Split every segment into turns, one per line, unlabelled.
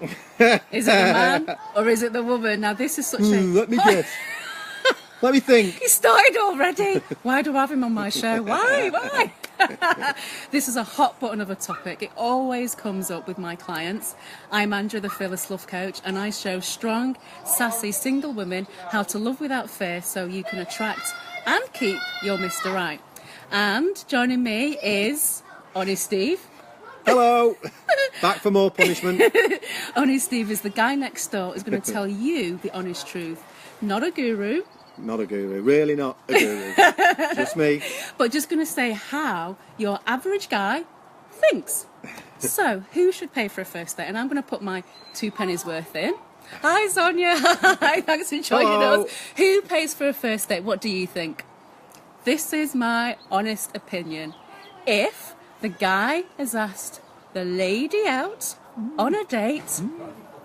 Is it the man or is it the woman? Now this is such a...
Let me guess. Let me think.
He started already. Why do I have him on my show? Why? This is a hot button of a topic. It always comes up with my clients. I'm Andrea, the Fearless Love Coach, and I show strong, sassy, single women how to love without fear so you can attract and keep your Mr. Right. And joining me is Honest Steve.
Hello. Back for more punishment.
Honest Steve is the guy next door who's going to tell you the honest truth. Not a guru.
Not a guru, really not a guru. Just me.
But just going to say how your average guy thinks. So, who should pay for a first date? And I'm going to put my 2 pennies worth in. Hi, Sonia. Hi, thanks for joining us. Who pays for a first date? What do you think? This is my honest opinion. If the guy has asked the lady out on a date,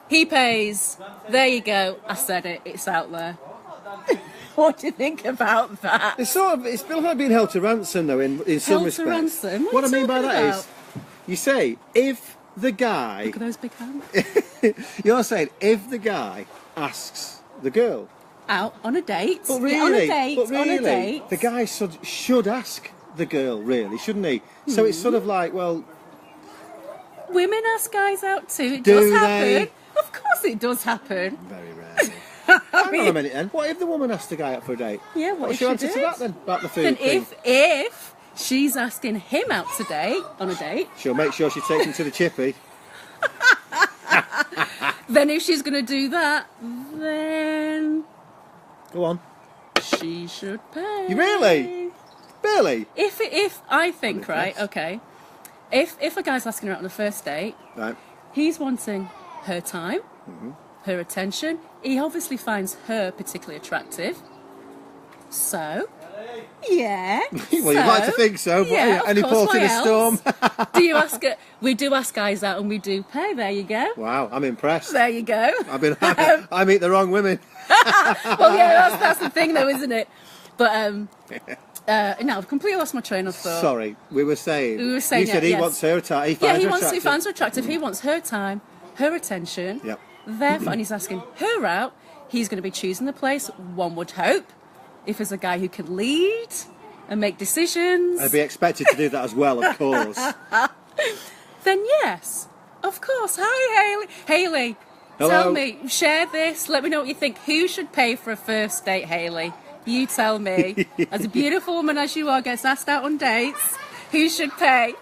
he pays. There you go. I said it. It's out there. What do you think about that?
It's still like being held to ransom, though, in some respects.
Held to ransom?
What I mean by that is, you say, if the guy...
Look at those big hands.
You're saying, if the guy asks the girl...
Out on a date.
But really,
on a date.
The guy should ask the girl, really, shouldn't he? So it's sort of like, well...
Women ask guys out too. It
Do
does
they?
happen. Of course it does happen.
Very rarely. Hang on a minute then. What if the woman asked the guy out for a date?
Yeah, what
What's
if
your
she
answer to
did?
that then? About the food
Then
thing?
if she's asking him out today on a date,
She'll make sure she takes him to the chippy.
then if she's going to do that, then
Go on.
she should pay.
You really? Really?
If I think, right, okay, if a guy's asking her out on a first date,
Right.
he's wanting her time, her attention. He obviously finds her particularly attractive. So, yeah.
Well, you'd like to think so, but
yeah,
any
of course,
port in a
why
storm.
else? Do you ask it? We do ask guys out and we do pay. There you go.
Wow, I'm impressed.
There you go.
I meet the wrong women.
Well, yeah, that's the thing, though, isn't it? But no, I've completely lost my train of thought.
Sorry, we were saying.
We were saying,
you said
yeah,
he wants her time. He finds her
he finds her attractive. He wants her time, her attention.
Yep.
Therefore, and he's asking her out. He's going to be choosing the place. One would hope, if there's a guy who can lead and make decisions.
I'd be expected to do that as well, of course.
Then yes, of course. Hi, Hayley.
Hello.
Tell me, share this. Let me know what you think. Who should pay for a first date, Hayley? You tell me. As a beautiful woman as you are, gets asked out on dates. Who should pay?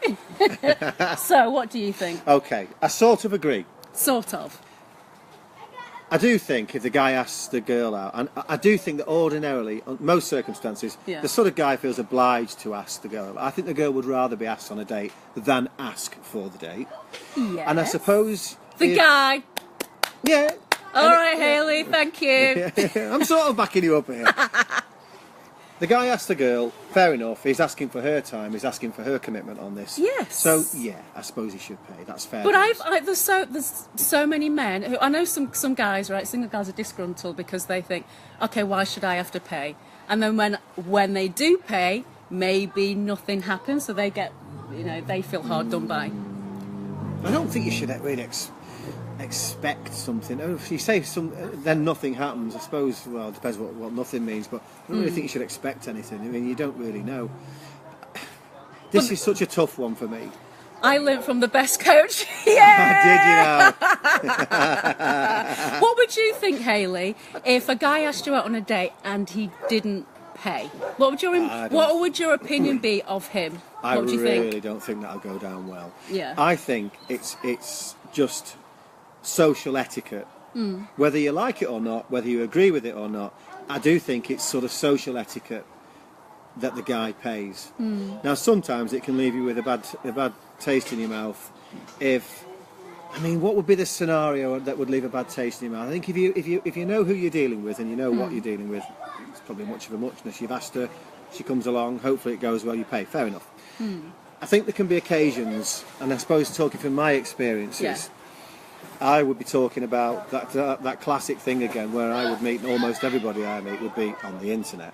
So, what do you think?
Okay, I sort of agree.
Sort of.
I do think if the guy asks the girl out, and I do think that ordinarily, on most circumstances,
Yeah.
the sort of guy feels obliged to ask the girl out. I think the girl would rather be asked on a date than ask for the date.
Yes.
And I suppose...
The guy.
Yeah.
All right, Hayley, thank you.
I'm sort of backing you up here. The guy asks the girl, fair enough, he's asking for her time, he's asking for her commitment on this.
Yes.
So, yeah, I suppose he should pay, that's fair.
But there's so many men who, I know some guys, right, single guys are disgruntled because they think, okay, why should I have to pay? And then when they do pay, maybe nothing happens, so they get, they feel hard done by.
I don't think you should really expect something. Oh, if you say then nothing happens, I suppose, well, it depends what nothing means, but I don't really think you should expect anything. I mean, you don't really know. This is such a tough one for me.
I learnt from the best coach. Yeah!
Did you know?
What would you think, Hayley, if a guy asked you out on a date and he didn't pay? What would your opinion be of him?
I
What would you
really
think?
don't think that'll go down well.
Yeah.
I think it's just social etiquette. Whether you like it or not, whether you agree with it or not, I do think it's sort of social etiquette that the guy pays. Now, sometimes it can leave you with a bad taste in your mouth. What would be the scenario that would leave a bad taste in your mouth? I think if you know who you're dealing with and you know what you're dealing with, it's probably much of a muchness. You've asked her, she comes along, hopefully it goes well, you pay. Fair enough. I think there can be occasions, and I suppose talking from my experiences, I would be talking about that classic thing again, where I would meet almost everybody I meet would be on the internet.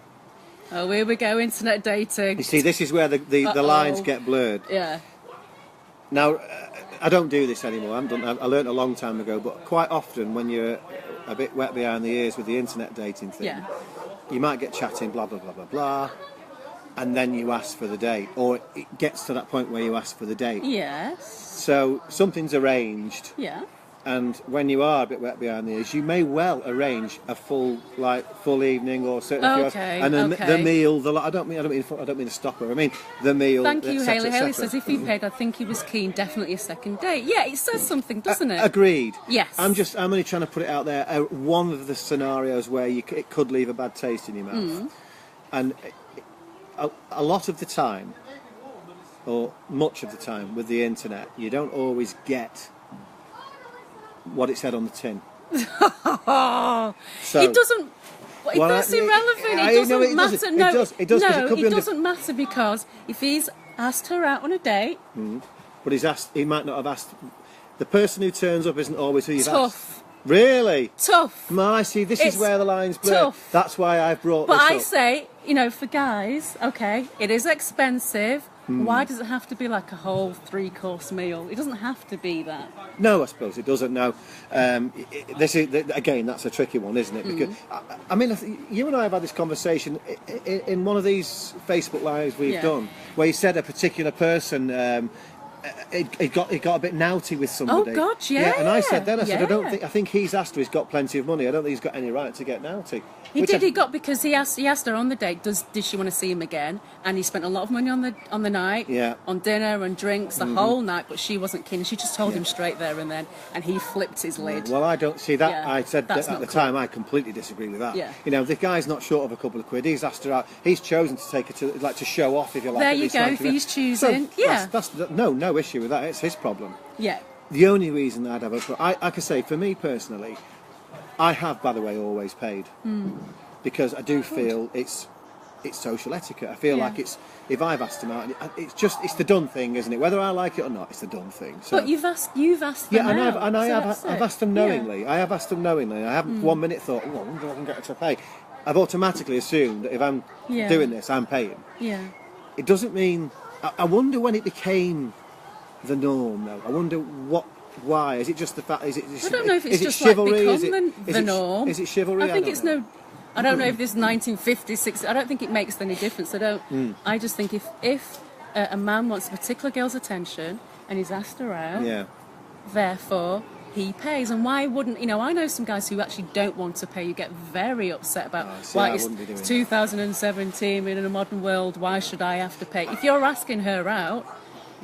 Oh, here we go, internet dating.
You see, this is where the lines get blurred.
Yeah.
Now, I don't do this anymore. I learned a long time ago, but quite often when you're a bit wet behind the ears with the internet dating thing, you might get chatting, blah, blah, blah, blah, blah, and then you ask for the date, or it gets to that point where you ask for the date.
Yes.
So something's arranged.
Yeah.
And when you are a bit wet behind the ears, you may well arrange a full evening or certain few hours. And then the meal. I don't mean a stopper. I mean the meal.
Thank you, Hayley. Hayley
cetera.
says if he paid, I think he was keen. Definitely a second date. Yeah, it says something, doesn't it?
Agreed.
Yes.
I'm only trying to put it out there. One of the scenarios where it could leave a bad taste in your mouth, and a lot of the time, or much of the time, with the internet, you don't always get what it said on the tin. So,
it doesn't. That's irrelevant. It doesn't matter. No, it doesn't matter because if he's asked her out on a date,
but he might not have asked. The person who turns up isn't always who you've asked.
Tough.
Really?
Tough.
My, see, this is where the line's blurred.
Tough.
That's why I've brought this up.
But I say, for guys, okay, it is expensive. Why does it have to be like a whole 3-course meal? It doesn't have to be that.
No, I suppose it doesn't. No, this is again, that's a tricky one, isn't it? Because I mean, you and I have had this conversation in one of these Facebook lives we've done, where you said a particular person. He got a bit naughty with somebody.
Oh God, yeah.
And I said I think he's asked her. He's got plenty of money. I don't think he's got any right to get naughty.
He because he asked her on the date. Did she want to see him again? And he spent a lot of money on the night.
Yeah.
On dinner and drinks the whole night, but she wasn't keen. She just told him straight there and then, and he flipped his lid.
Well, I don't see that.
Yeah,
I said that at the time. I completely disagree with that.
Yeah.
The guy's not short of a couple of quid. He's asked her out. He's chosen to take her to show off, if you like.
There you go. If he's choosing,
so that's no issue with that. It's his problem.
Yeah.
The only reason I'd have I could say, for me personally, I have, by the way, always paid because I do feel it's social etiquette. I feel like if I've asked him out, it's the done thing, isn't it? Whether I like it or not, it's the done thing. So,
but you've asked them
and
out.
I've asked them knowingly. Yeah. I have asked them knowingly. I haven't 1 minute thought, I wonder if I can get her to pay. I've automatically assumed that if I'm doing this, I'm paying.
Yeah.
It doesn't mean. I wonder when it became the norm, though. I wonder why. Is it just the fact?
I don't know if it's just
chivalry?
Like become the norm.
Is it chivalry?
I think I don't know if this 1950s, 60s. I don't think it makes any difference. I just think if a man wants a particular girl's attention and he's asked her out, therefore he pays. And why wouldn't I know some guys who actually don't want to pay. You get very upset about why it's 2017 in a modern world. Why should I have to pay? If you're asking her out,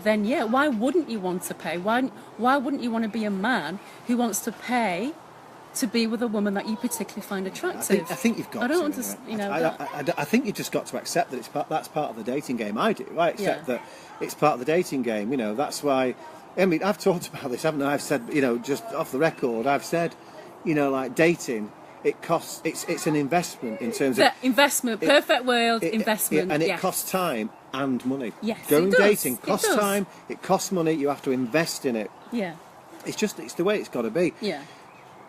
then why wouldn't you want to pay? Why wouldn't you want to be a man who wants to pay to be with a woman that you particularly find attractive?
I think you've got. I think you've just got to accept that that's part of the dating game. I do. I accept that it's part of the dating game. That's why. I mean, I've talked about this, haven't I? I've said, just off the record, I've said, like dating. It costs. It's an investment in terms of
investment. Perfect word. Investment.
And it costs time and money.
Yes,
going dating costs time. It costs money. You have to invest in it.
Yeah.
It's the way it's got to be.
Yeah.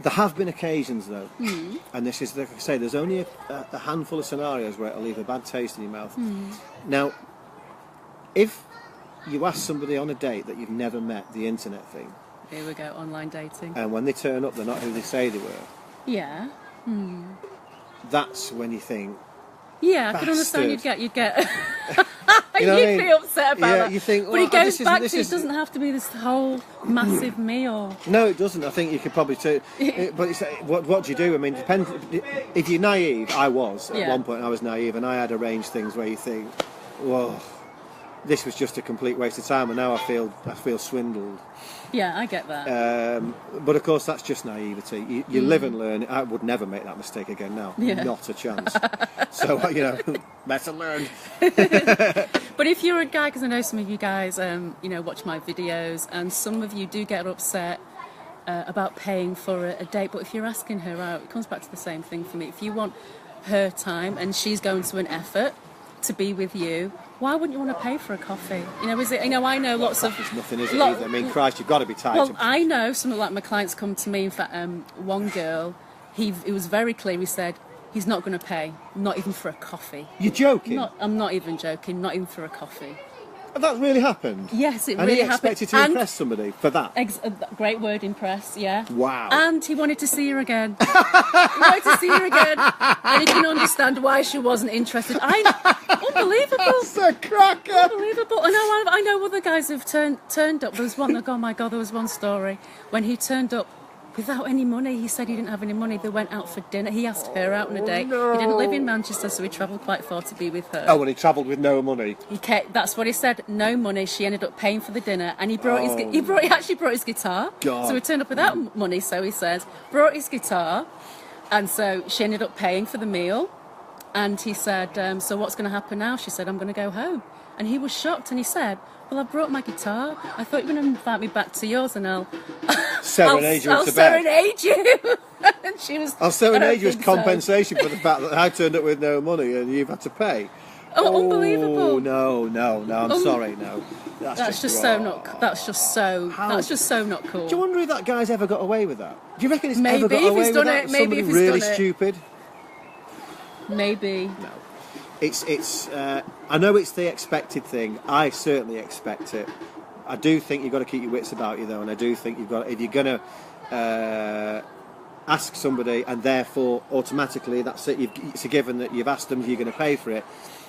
There have been occasions, though, and this is, like I say, there's only a handful of scenarios where it'll leave a bad taste in your mouth. Now, if you ask somebody on a date that you've never met, the internet thing.
Here we go, online dating.
And when they turn up, they're not who they say they were.
Yeah.
That's when you think.
Yeah, I can understand you'd get. You'd
I
feel upset about that.
You think,
but it goes back to it doesn't have to be this whole massive meal.
No, it doesn't. I think you could probably but it's, what do you do? I mean, depends. If you're naive, I was at one point. I was naive, and I had arranged things where you think, whoa, this was just a complete waste of time, and now I feel swindled.
Yeah, I get that.
But of course, that's just naivety. You live and learn. I would never make that mistake again now.
Yeah.
Not a chance. So, lesson learned.
But if you're a guy, because I know some of you guys, watch my videos, and some of you do get upset about paying for a date. But if you're asking her out, it comes back to the same thing for me. If you want her time and she's going to an effort to be with you, why wouldn't you want to pay for a coffee? Is it? I know lots of.
It's nothing, is it? Either. I mean, Christ, you've got to be tight.
Well, I know some of my clients come to me. In fact, one girl, it was very clear. He said he's not going to pay, not even for a coffee.
You're joking?
I'm not even joking. Not even for a coffee.
That really happened?
Yes, it
and
really
he
happened.
expected to impress somebody for that?
Great word, impress, yeah.
Wow.
And he wanted to see her again. He wanted to see her again. And he can understand why she wasn't interested. Unbelievable.
That's a cracker.
Unbelievable. I know other guys have turned up. There was one, oh my God, there was one story when he turned up without any money. He said he didn't have any money. They went out for dinner. He asked her out on a date.
No.
He didn't live in Manchester, so he travelled quite far to be with her.
Oh, and he travelled with no money.
That's what he said. No money. She ended up paying for the dinner, and he actually brought his guitar.
God.
So he turned up without money. So he says, brought his guitar, and so she ended up paying for the meal. And he said, so what's going to happen now? She said, I'm going to go home. And he was shocked, and he said, well, I brought my guitar. I thought you were going to invite me back to yours, and I'll
Serenade you
I'll
into bed.
serenade you. And she was.
I'll serenade you as
think so.
compensation for the fact that I turned up with no money and you've had to pay.
Oh, unbelievable!
No, I'm sorry, no.
That's just so not. That's just so not cool.
Do you wonder if that guy's ever got away with that? Do you reckon he's
Maybe
ever got
if
away
he's
with
done
that?
it, maybe
Somebody
if he's
really
done it.
stupid?
Maybe.
No. It's. I know it's the expected thing. I certainly expect it. I do think you've got to keep your wits about you, though, and I do think you've got. If you're going to ask somebody, and therefore automatically that's it. It's a given that you've asked them, you're going to pay for it.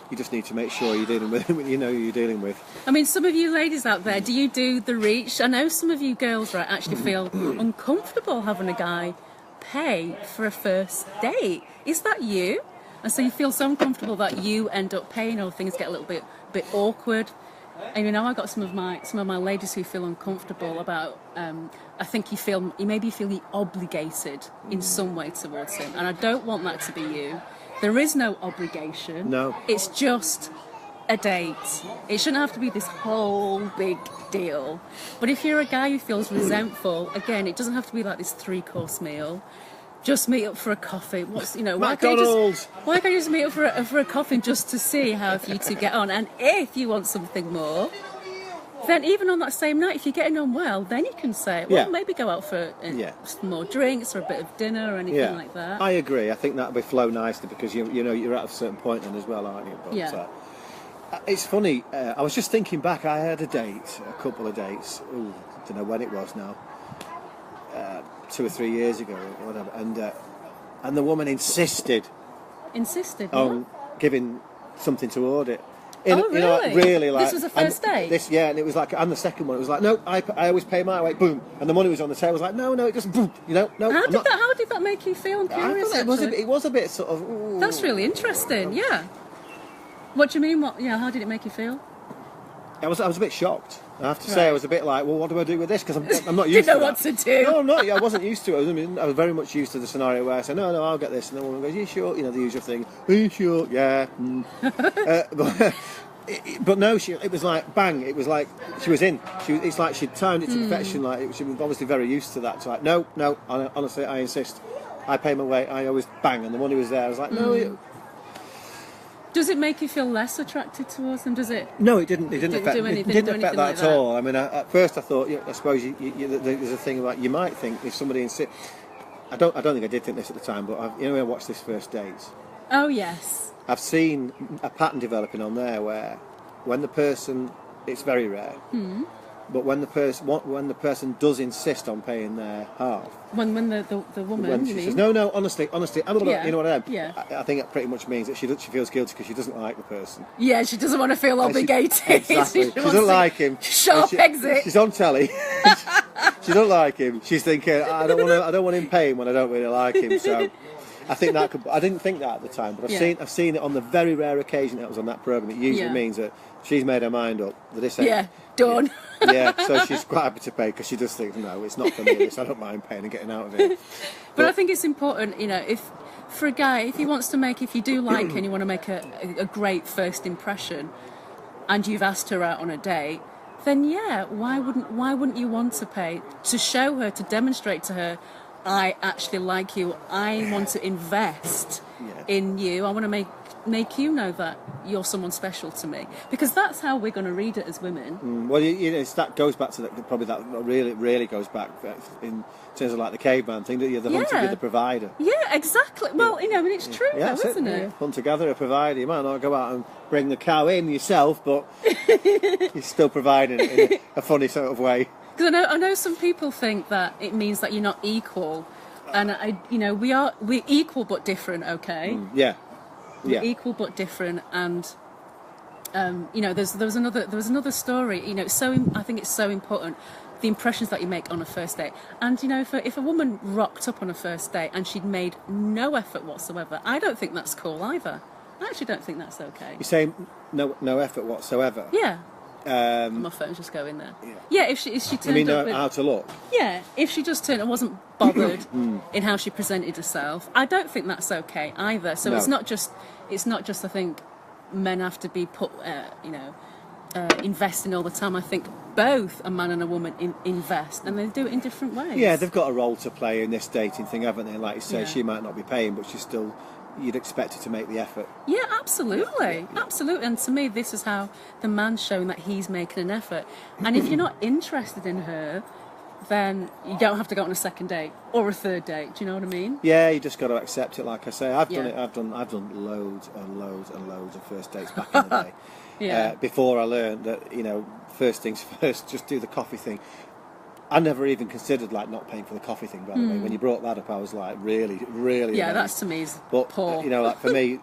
You just need to make sure you're dealing with you know who you're dealing with.
I mean, some of you ladies out there, do you do the reach? I know some of you girls, right, actually feel uncomfortable having a guy pay for a first date. Is that you? And so you feel so uncomfortable that you end up paying, or things get a little bit awkward. And you know, I got some of my ladies who feel uncomfortable about. I think you maybe feel obligated in some way towards him, and I don't want that to be you. There is no obligation.
No.
It's just a date. It shouldn't have to be this whole big deal. But if you're a guy who feels resentful, again, it doesn't have to be like this 3-course meal. Just meet up for a coffee. Why can't you just meet up for a coffee just to see how you two get on? And if you want something more, then even on that same night, if you're getting on well, then you can say, well, maybe go out for some more drinks or a bit of dinner or anything like that.
I agree. I think that would flow nicely because you know you're at a certain point then as well, aren't you? But, it's funny. I was just thinking back. I had a couple of dates. I don't know when it was now. 2 or 3 years ago or whatever, and the woman insisted on giving something toward it.
Really?
You know, really, like,
this was a first date?
And it was like, and the second one, it was like, no, I always pay my way, boom, and the money was on the table. I was like, no, it just, boom, you know, no.
How did that make you feel? I'm curious.
I thought it was a bit sort of. Ooh.
That's really interesting. Yeah. What do you mean? How did it make you feel?
I was a bit shocked. I have to say, I was a bit like, well, what do I do with this? Because I'm not used to
Didn't know what to do.
No, I'm not. I wasn't used to it. I was very much used to the scenario where I say, no, I'll get this. And the woman goes, you sure? You know, the usual thing. Are you sure? Yeah. But no, it was like, bang. It was like she was in. It's like she'd timed it to perfection. Like she was obviously very used to that. So like, no. Honestly, I insist. I pay my way. I always bang. And the money was there. I was like, no.
Does it make you feel less attracted towards them? Does it?
No, it didn't. It didn't affect that
like
at all. I mean, at first I thought, I suppose there's a thing about you might think if somebody insists. I don't think I did think this at the time, but I watched this First Dates.
Oh yes.
I've seen a pattern developing on there where, when the person, it's very rare, but when the person does insist on paying their half.
When the woman,
when she says, no, honestly, you know what I mean?
Yeah.
I think that pretty much means that she feels guilty because she doesn't like the person.
Yeah, she doesn't want to feel obligated.
Exactly. She doesn't like him.
Sharp exit.
She's on telly. She doesn't like him. She's thinking, I don't want him paying when I don't really like him. So I think that could. I didn't think that at the time, but I've seen it on the very rare occasion it was on that programme. It usually means that she's made her mind up that this ain't.
Done.
So she's quite happy to pay because she does think, no, it's not for me. I don't mind paying and getting out of it.
But I think it's important, if for a guy, if he wants to if you do like her and you want to make a great first impression, and you've asked her out on a date, then why wouldn't you want to pay to show her, to demonstrate to her, I actually like you. I want to invest in you. I want to make you know that you're someone special to me, because that's how we're going to read it as women.
Well, that goes back to probably that really goes back in terms of like the caveman thing, that you're the hunter, you're the provider.
Yeah, exactly. Well, you know, and it's true, though, isn't it?
Hunter gatherer, provider. You might not go out and bring the cow in yourself, but you're still providing it in a funny sort of way.
Because I know some people think that it means that you're not equal, and we're equal but different. Okay. We're equal but different, and there was another story. You know, I think it's so important, the impressions that you make on a first date. And you know, if a woman rocked up on a first date and she'd made no effort whatsoever, I don't think that's cool either. I actually don't think that's okay.
You're saying no effort whatsoever?
Yeah. My phone's just going there. Yeah, if she turned
I mean,
up
how to look?
Yeah, if she just turned and wasn't bothered in how she presented herself, I don't think that's okay either. So it's not just I think men have to be put investing all the time. I think both a man and a woman invest, and they do it in different ways.
Yeah, they've got a role to play in this dating thing, haven't they? Like you say, she might not be paying, but you'd expect her to make the effort.
Yeah, absolutely. Absolutely. And to me, this is how the man's showing that he's making an effort. And if you're not interested in her, then you don't have to go on a second date or a third date. Do you know what I mean?
Yeah, you just got to accept it. Like I say, I've done it. I've done loads and loads and loads of first dates back in the day. Before I learned that, first things first, just do the coffee thing. I never even considered not paying for the coffee thing. By the way, when you brought that up, I was like, really. Yeah,
amazed. That's to me is
but
poor.
For me,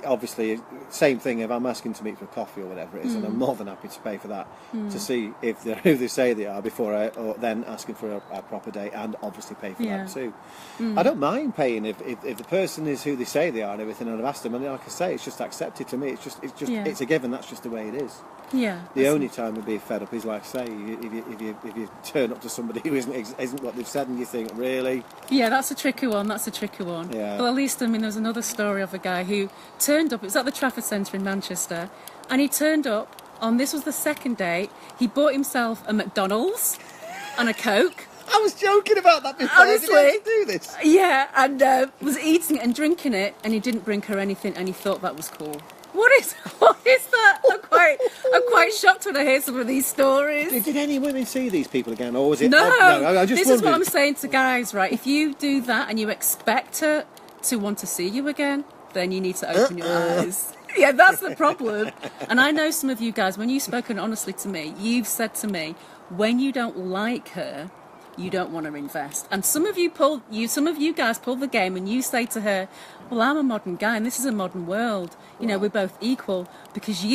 obviously, same thing. If I'm asking to meet for coffee or whatever it is, and I'm more than happy to pay for that to see if they're who they say they are or then asking for a proper date, and obviously pay for that too. I don't mind paying if the person is who they say they are and everything, and I've asked them, and like I say, it's just accepted to me. It's a given. That's just the way it is.
Yeah.
The only time we'd be fed up is, like I say, if you turn up to somebody who isn't what they've said, and you think, really?
Yeah, that's a tricky one. Yeah. Well, at least, there's another story of a guy who turned up. It was at the Trafford Centre in Manchester, and he turned up this was the second date. He bought himself a McDonald's and a Coke.
I was joking about that before.
Honestly,
I didn't do this.
Yeah, and was eating it and drinking it, and he didn't bring her anything, and he thought that was cool. What is that? I'm quite shocked when I hear some of these stories.
Did any women see these people again, or was it?
No.
I just
this
wondered.
Is what I'm saying to guys, right? If you do that and you expect her to want to see you again, then you need to open your eyes. Yeah, that's the problem. And I know some of you guys, when you've spoken honestly to me, you've said to me, when you don't like her, you don't want to invest. And some of you guys pull the game, and you say to her, well, I'm a modern guy and this is a modern world. We're both equal, because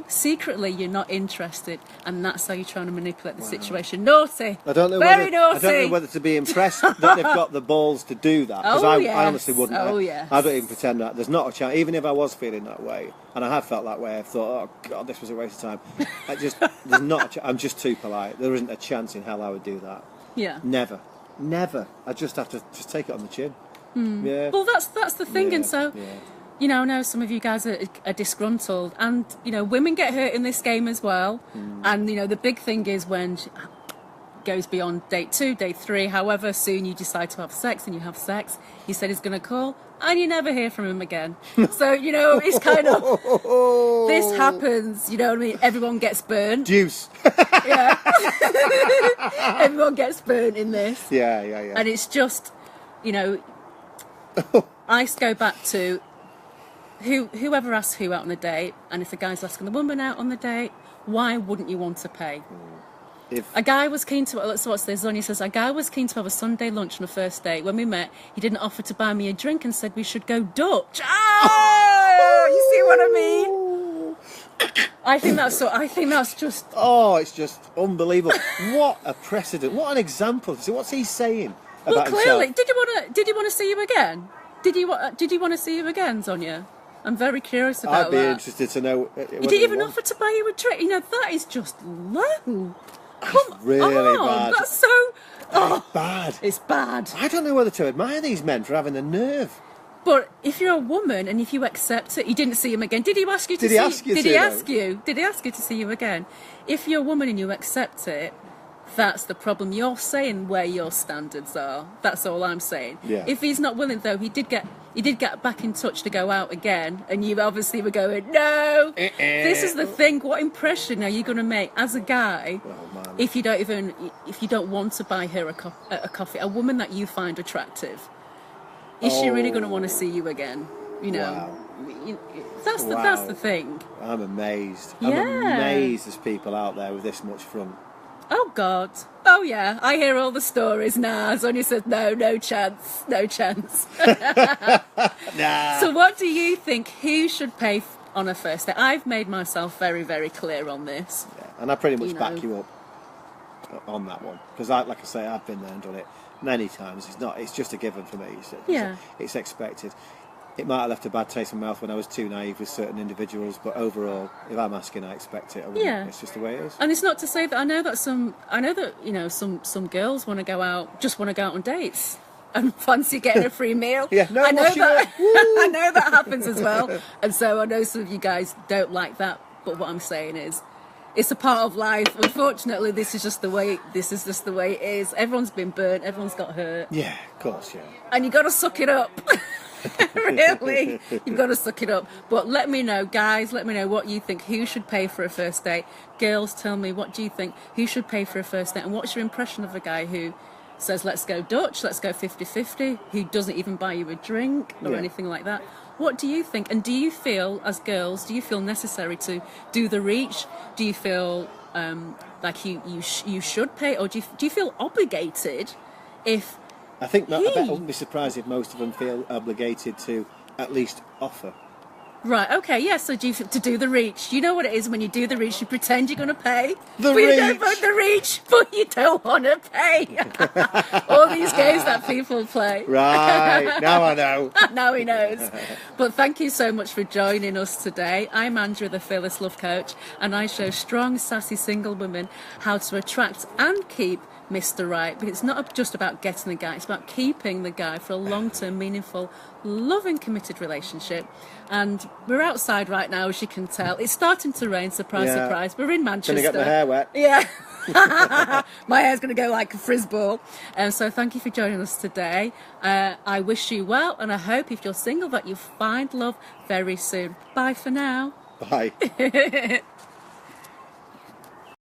secretly you're not interested, and that's how you're trying to manipulate the situation. Naughty.
I don't know
Very naughty.
I don't know whether to be impressed that they've got the balls to do that, because I honestly wouldn't. I don't even pretend that. There's not a chance. Even if I was feeling that way, and I have felt that way, I've thought, oh God, this was a waste of time. There's not. I'm just too polite. There isn't a chance in hell I would do that.
Yeah.
Never. I just have to take it on the chin. Yeah.
Well, that's the thing, and so. Yeah. I know some of you guys are disgruntled, and women get hurt in this game as well. And the big thing is when she goes beyond date 2, date 3, however soon you decide to have sex, and you have sex. He said he's going to call, and you never hear from him again. So it's kind of this happens. You know what I mean? Everyone gets burned.
Deuce.
Yeah. Everyone gets burned in this.
Yeah.
And it's just, I go back to. Whoever asks who out on a date, and if the guy's asking the woman out on the date, why wouldn't you want to pay? If a guy was keen to, so what's this? Zonia says, a guy was keen to have a Sunday lunch on a first date. When we met, he didn't offer to buy me a drink and said we should go Dutch. Oh, you see what I mean? I think that's just.
Oh, it's just unbelievable. What a precedent! What an example! So what's he saying about
clearly,
himself?
Did you want to see you again? Did you want to see you again, Zonia? I'm very curious about that.
I'd be interested to know.
He didn't even offer to buy you a drink. That is just low. Come
really
on,
bad.
That's so.
Bad.
It's bad.
I don't know whether to admire these men for having the nerve.
But if you're a woman and if you accept it, you didn't see him again. Did he ask you to see you to see you again? If you're a woman and you accept it, That's the problem. You're saying where your standards are. That's all I'm saying.
Yeah.
If he's not willing, though, he did get back in touch to go out again, and you obviously were going, no. This is the thing. What impression are you going to make as a guy if you don't want to buy her a coffee, a woman that you find attractive? Is she really going to want to see you again? You know, that's the thing.
I'm amazed.
Yeah.
I'm amazed there's people out there with this much front.
Oh God. Oh yeah. I hear all the stories now. Sonia says no chance, no chance.
Nah.
So what do you think? Who should pay on a first date? I've made myself very, very clear on this.
Yeah. And I pretty much back you up on that one, because like I say, I've been there and done it many times. It's just a given for me. It's expected. It might have left a bad taste in my mouth when I was too naive with certain individuals, but overall, if I'm asking, I expect it. It's just the way it is.
And it's not to say that I know that some girls want to go out on dates and fancy getting a free meal.
Yeah, no,
I know that.
I
know that happens as well, and so I know some of you guys don't like that. But what I'm saying is, it's a part of life. Unfortunately, this is just the way. This is just the way it is. Everyone's been burnt. Everyone's got hurt.
Yeah, of course, yeah.
And you got to suck it up. Really, you've got to suck it up. But let me know, guys, let me know what you think. Who should pay for a first date? Girls, tell me, what do you think? Who should pay for a first date? And what's your impression of a guy who says, let's go Dutch, let's go 50-50, who doesn't even buy you a drink or anything like that? What do you think? And do you feel, as girls, do you feel necessary to do the reach? Do you feel like you should pay? Or do you feel obligated if...
I think I wouldn't be surprised if most of them feel obligated to at least offer.
Right, okay, yeah, so to do the reach. You know what it is when you do the reach, you pretend you're going to pay.
The
but
reach!
You don't want the reach, but you don't want to pay. All these games that people play.
Right, now I know.
Now he knows. But thank you so much for joining us today. I'm Andrea, the Fearless Love Coach, and I show strong, sassy single women how to attract and keep Mr. Right, because it's not just about getting the guy, it's about keeping the guy for a long-term, meaningful, loving, committed relationship. And we're outside right now, as you can tell. It's starting to rain, surprise, surprise. We're in Manchester.
Gonna get my hair wet.
Yeah. My hair's going to go like a frisbee. So thank you for joining us today. I wish you well, and I hope if you're single that you find love very soon. Bye for now.
Bye.